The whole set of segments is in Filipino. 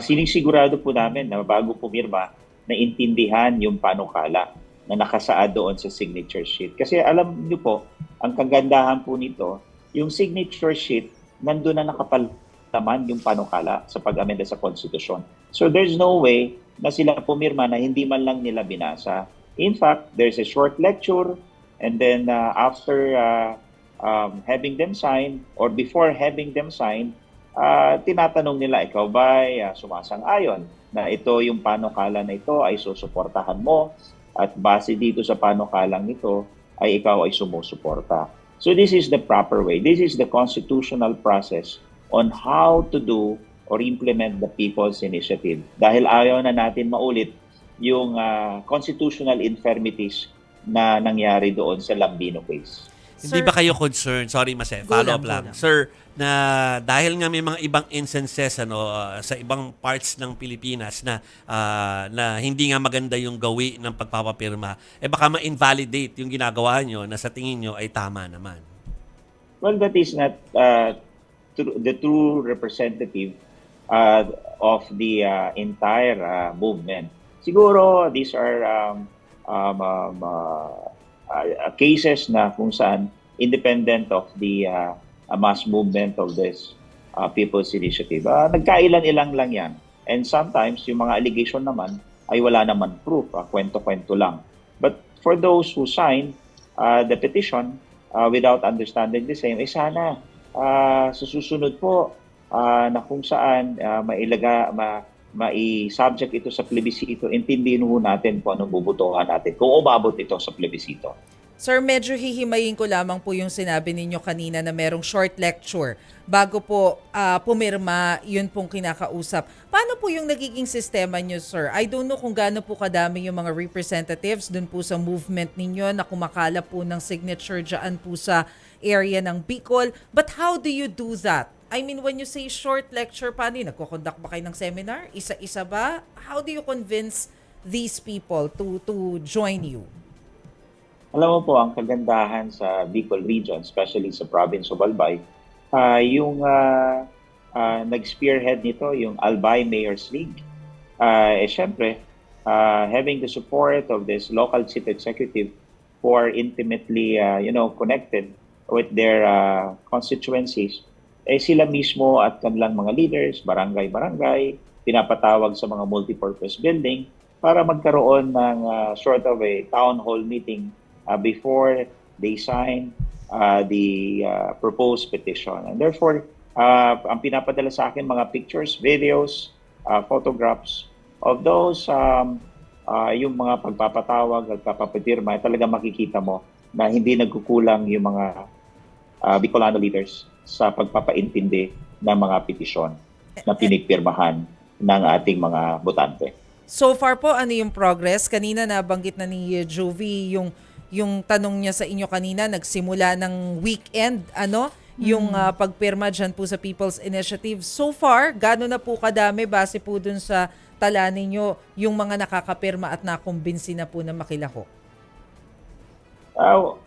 sinisigurado po namin na bago pumirma, naintindihan yung panukala na nakasaad doon sa signature sheet. Kasi alam niyo po, ang kagandahan po nito, yung signature sheet, nandun na nakapalaman yung panukala sa pag-amenda sa konstitusyon. So there's no way na sila pumirma na hindi man lang nila binasa. In fact, there's a short lecture, and then after having them sign, or before having them sign, tinatanong nila, ikaw ba sumasang-ayon na ito yung panukala na ito ay susuportahan mo, at base dito sa panukalang ito ay ikaw ay sumusuporta. So this is the proper way. This is the constitutional process on how to do or implement the People's Initiative. Dahil ayaw na natin maulit yung constitutional infirmities na nangyari doon sa Lambino case. Hindi ba kayo concerned? Sorry, follow up lang. Sir, na dahil nga may mga ibang instances sa ibang parts ng Pilipinas na hindi nga maganda yung gawi ng pagpapapirma, baka ma-invalidate yung ginagawa nyo na sa tingin nyo ay tama naman. Well, that is not the true representative of the entire movement. Siguro, these are cases na kung saan independent of the mass movement of this People's Initiative. Nagkailan-ilang lang yan. And sometimes, yung mga allegation naman ay wala naman proof. Kwento-kwento lang. But for those who sign the petition without understanding the same, sana sa susunod po na kung saan mai-subject ito sa plebisito, intindihin ho natin kung anong bubutuhan natin kung umabot ito sa plebisito. Sir, medyo hihimayin ko lamang po yung sinabi ninyo kanina na merong short lecture bago po pumirma, yun pong kinakausap. Paano po yung nagiging sistema nyo, sir? I don't know kung gaano po kadami yung mga representatives dun po sa movement ninyo na kumakala po ng signature dyan po sa area ng Bicol. But how do you do that? I mean, when you say short lecture, paano yun? Nagko-conduct ba kayo ng seminar? Isa-isa ba? How do you convince these people to join you? Alam mo po, ang kagandahan sa Bicol region, especially sa province of Albay, yung nag-spearhead nito, yung Albay Mayor's League. Siyempre, having the support of this local chief executive who are intimately connected with their constituencies, sila mismo at kanilang mga leaders, barangay-barangay, pinapatawag sa mga multipurpose building para magkaroon ng sort of a town hall meeting before they sign the proposed petition. And therefore, ang pinapadala sa akin mga pictures, videos, photographs of those, yung mga pagpapatawag at papapirma, talaga makikita mo na hindi nagkukulang yung mga Bicolano leaders sa pagpapaintindi ng mga petisyon na pinipirmahan ng ating mga botante. So far po, ano yung progress? Kanina nabanggit na ni Jovi yung tanong niya sa inyo kanina, nagsimula ng weekend, yung pagpirma dyan po sa People's Initiative. So far, gano'n na po kadami base po dun sa tala ninyo yung mga nakakapirma at nakumbinsi na po na makilahok?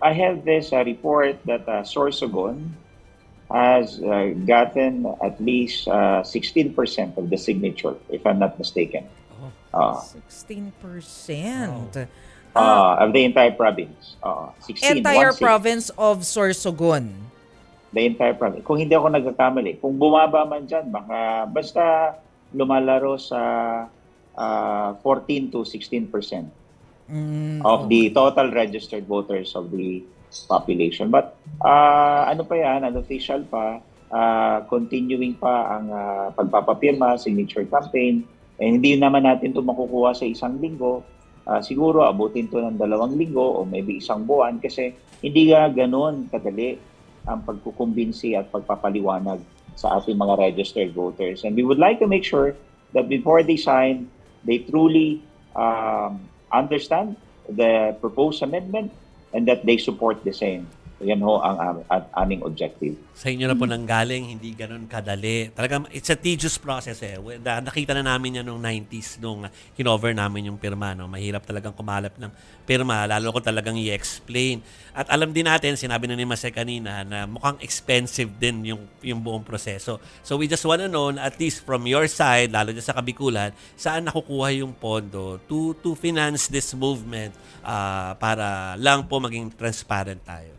I have this report that Sorsogon has gotten at least 16% of the signature, if I'm not mistaken. 16%. Of the entire province. 16. Entire province of Sorsogon. The entire province. Kung hindi ako nagkakamali, kung bumaba man dyan, basta lumalaro sa 14 to 16% of the total registered voters of the population. But ano pa yan, unofficial pa, continuing pa ang pagpapapirma, signature campaign. Hindi naman natin ito makukuha sa isang linggo. Siguro abutin to ng 2 linggo o maybe 1 buwan kasi hindi ganoon kadali ang pagkukumbinsi at pagpapaliwanag sa ating mga registered voters. And we would like to make sure that before they sign, they truly understand the proposed amendment and that they support the same. Yan ho ang aming objective. Sa inyo na po nanggaling, hindi ganun kadali. Talagang it's a tedious process eh. Nakita na namin yan noong 90s nung kinover namin yung pirma. No? Mahirap talagang kumalap ng pirma, lalo ko talagang i-explain. At alam din natin, sinabi na ni Mase kanina, na mukhang expensive din yung buong proseso. So we just wanna know, at least from your side, lalo dyan sa Kabikulan, saan nakukuha yung pondo to finance this movement para lang po maging transparent tayo.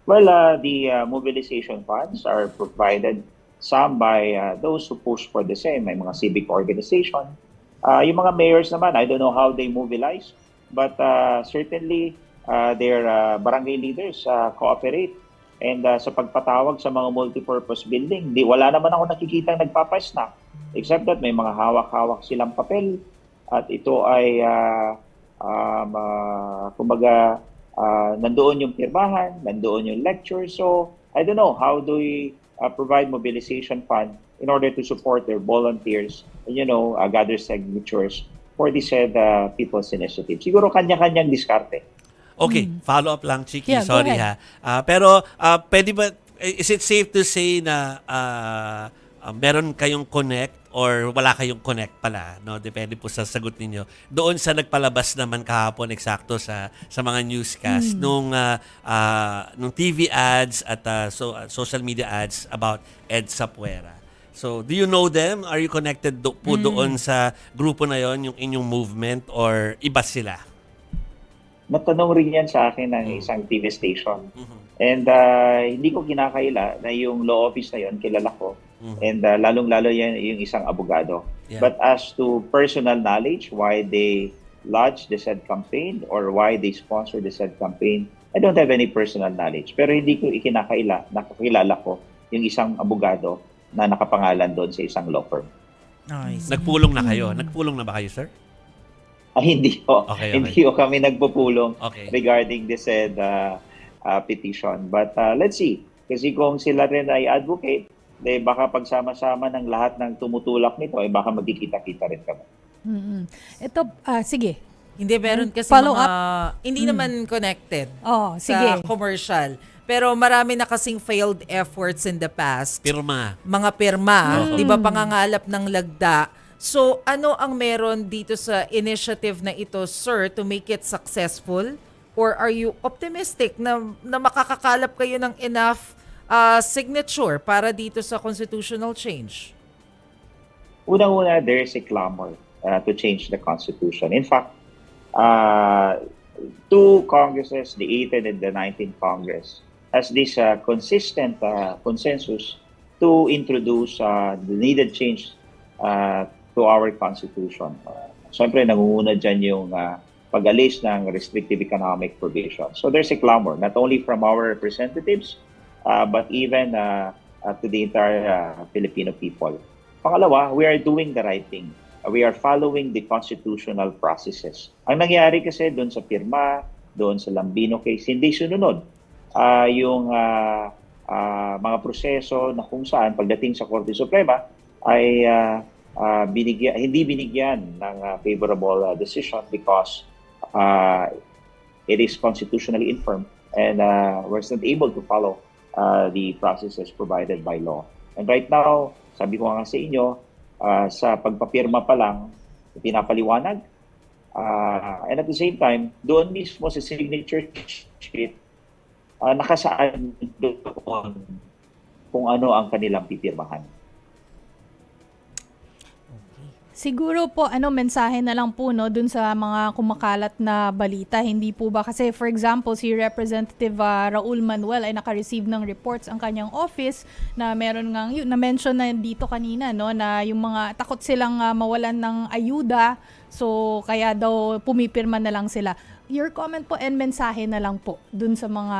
Well, the mobilization funds are provided some by those who push for the same, may mga civic organization. Yung mga mayors naman, I don't know how they mobilize, but certainly their barangay leaders cooperate. And sa pagpatawag sa mga multipurpose building, wala naman ako nakikita nagpapasnak, except that may mga hawak-hawak silang papel at ito ay kumbaga nandoon yung pirmahan, nandoon yung lecture. So, I don't know, how do we provide mobilization fund in order to support their volunteers, gather signatures for the said People's Initiative. Siguro kanya-kanyang diskarte. Okay, follow-up lang, Chiki. Yeah, go Sorry ahead. Pero, pwede ba, is it safe to say na meron kayong connect or wala kayong connect pala, no? Depende po sa sagot ninyo. Doon sa nagpalabas naman kahapon eksakto sa mga newscast nung TV ads at social media ads about Ed Sapuera. So, do you know them? Are you connected po doon sa grupo na yon, yung inyong movement, or iba sila? Natanong rin yan sa akin ng isang TV station. And hindi ko kinakaila na yung law office na yon kilala ko. And lalong-lalo yan yung isang abogado. Yeah. But as to personal knowledge, why they lodged the said campaign or why they sponsored the said campaign, I don't have any personal knowledge. Pero hindi ko ikinakaila, nakakilala ko yung isang abogado na nakapangalan doon sa isang law firm. Nice. Nagpulong na kayo? Nagpulong na ba kayo, sir? Hindi ko. Okay. Hindi ko kami nagpupulong Okay. regarding the said petition. But let's see. Kasi kung sila rin ay advocate, baka pagsama-sama ng lahat ng tumutulak nito, baka magkikita-kita rin kami. Ito, sige. Hindi, meron kasi Follow mga, up? hindi naman connected Oh, sa sige. commercial. Pero marami na kasing failed efforts in the past. Pirma. Mga pirma, di ba, pangangalap ng lagda. So, ano ang meron dito sa initiative na ito, sir, to make it successful? Or are you optimistic na makakakalap kayo ng enough signature para dito sa constitutional change? Unang-una, there is a clamor to change the Constitution. In fact, two Congresses, the 18th and the 19th Congress, has this consistent consensus to introduce the needed change to our Constitution. Siyempre, nangunguna dyan yung pag-alis ng restrictive economic provisions. So there's a clamor, not only from our representatives, but even to the entire Filipino people. Pangalawa, we are doing the right thing. We are following the constitutional processes. Ang nangyari kasi doon sa pirma, doon sa Lambino case, hindi sununod yung mga proseso na kung saan pagdating sa Korte Suprema ay hindi binigyan ng favorable decision because it is constitutionally infirm and was not able to follow the processes provided by law. And right now, sabi ko nga sa inyo, sa pagpapirma pa lang, pinapaliwanag. And at the same time, doon mismo sa signature sheet, nakasaad doon kung ano ang kanilang pipirmahan. Siguro po, mensahe na lang po, no, dun sa mga kumakalat na balita. Hindi po ba, kasi for example, si Representative Raul Manuel ay naka-receive ng reports ang kanyang office na meron ngang, na-mention na dito kanina, no, na yung mga takot silang mawalan ng ayuda, so kaya daw pumipirma na lang sila. Your comment po and mensahe na lang po dun sa mga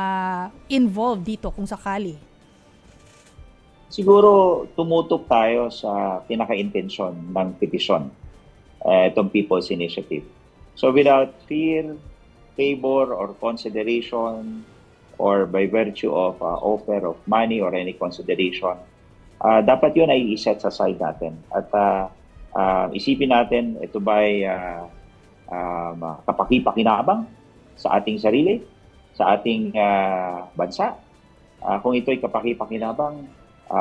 involved dito kung sakali. Siguro tumutok tayo sa pinaka-intensyon ng petisyon, itong People's Initiative. So without fear, favor, or consideration, or by virtue of offer of money or any consideration, dapat yun ay iset sa side natin. At isipin natin, ito ba'y kapakipakinabang sa ating sarili, sa ating bansa. Kung ito'y kapaki-pakinabang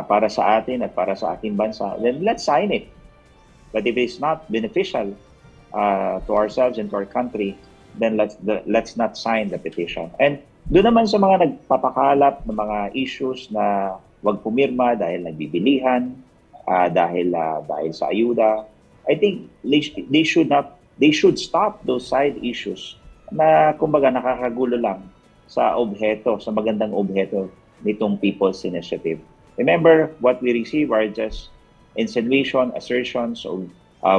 para sa atin at para sa ating bansa, then let's sign it. But if it's not beneficial to ourselves and to our country, then let's not sign the petition. And doon naman sa mga nagpapakalap ng mga issues na wag pumirma dahil nagbibilihan, dahil sa ayuda, I think they should stop those side issues na kumbaga nakakagulo lang sa magandang objeto nitong People's Initiative. Remember, what we receive are just insinuation, assertions of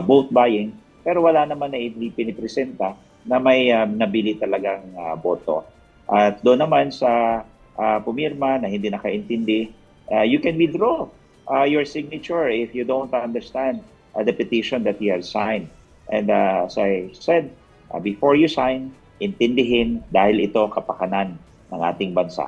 vote buying, pero wala naman na pinipresenta na may nabili talagang boto. At doon naman sa pumirma na hindi nakaintindi, you can withdraw your signature if you don't understand the petition that you have signed. And as I said, before you sign, intindihin dahil ito kapakanan ng ating bansa.